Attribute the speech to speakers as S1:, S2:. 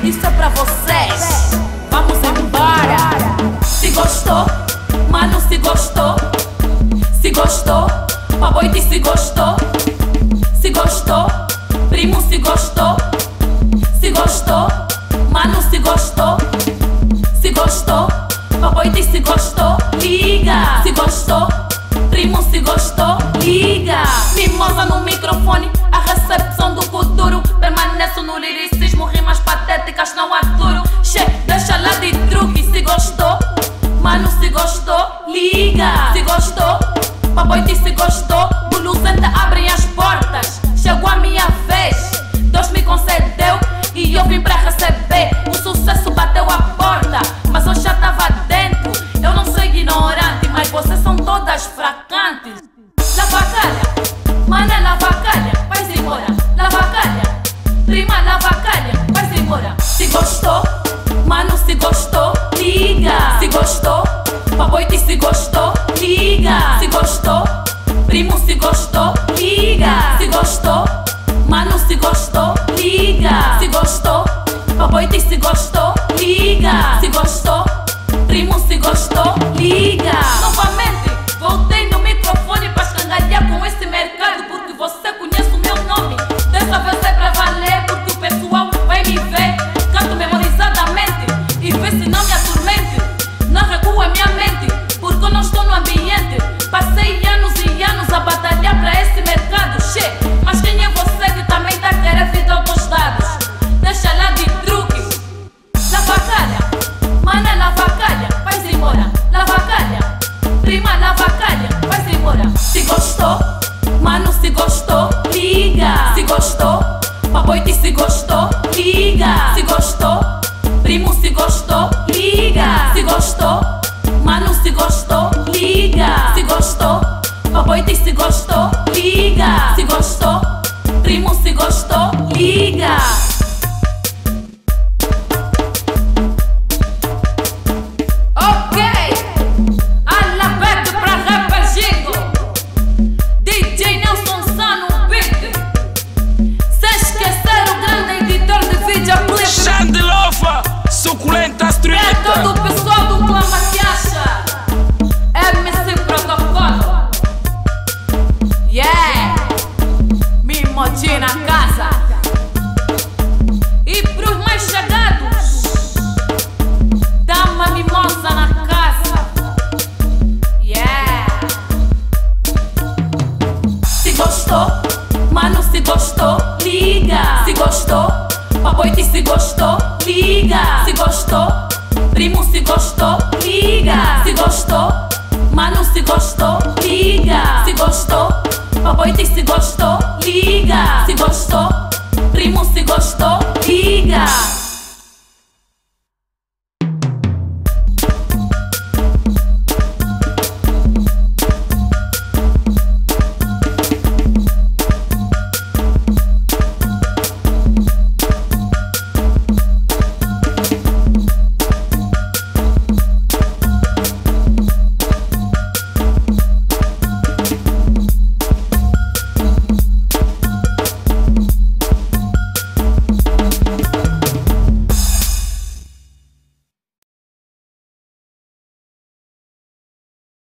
S1: Isso é pra vocês. Vamos embora. Se gostou, mano, se gostou. Se gostou, paboite, se gostou. Se gostou, primo, se gostou. Se gostou, mano, se gostou. Se gostou, paboite, se gostou. Liga. Se gostou, primo, se gostou. Liga. Mimosa no microfone, a recepção do futuro. Permaneço no liricismo, rimas patéticas não aturo. Che, deixa lá de truque. Se gostou, mano, se gostou. Liga. Se gostou, paboite, se gostou. O Lucenta abrem as portas. Chegou a minha vez, Deus me concedeu e eu vim pra receber. O sucesso bateu a porta, mas eu já tava dentro. Eu não sou ignorante, mas vocês são todas fracantes. Lavacalha, mana, lavacalha, vai-se embora. Lavacalha, prima, lavacalha, vai-se embora. Se gostou, mano, se gostou, liga. Se gostou, paboite, se gostou, liga. Se gostou, primo, se gostou, liga. Se gostou, mano, se gostou, liga. Se gostou, paboite, se gostou, liga. Se gostou, primo, se gostou, liga. Novamente, voltei no microfone pra escangalhar com esse mercado, porque você conhece o meu nome. Dessa vez é pra valer, porque o pessoal vai me ver. Canto memorizadamente e vê se não me atormente. Não recua minha mente, porque eu não estou no ambiente. Passei anos e anos a batalhar pra esse mercado. Che, mas quem é você que também tá querendo vida dos dados? Deixa lá de truque. Lavacalha, mana, lavacalha, vai-se embora. Lavacalha, prima, lavacalha, vai-se embora. Se gostou, mano, se gostou, liga. Se gostou, paboite, se gostou, liga. Se gostou, primo, se gostou, liga. Se gostou, mano, se gostou, liga. Se gostou, paboite, se gostou, liga. Se gostou, primo, se gostou, liga. Ok, Alabeto pra rapper Jingo, DJ Nelson Sano Beat. Sem esquecer o grande editor de videoclipe
S2: Xandelofa, suculenta street.
S1: é todo o pessoal do clã Maquiacha, MC Protocolo. Yeah, Mimoji na casa. E pros mais chegados, Dama Mimosa na casa. Yeah. Se gostou, mano, se gostou, liga. Se gostou, paboite, se gostou, liga. Se gostou, primo, se gostou, liga. Se gostou, mano, se gostou, liga. Se gostou, paboite, se gostou, liga. Se gostou, primo, se gostou, liga.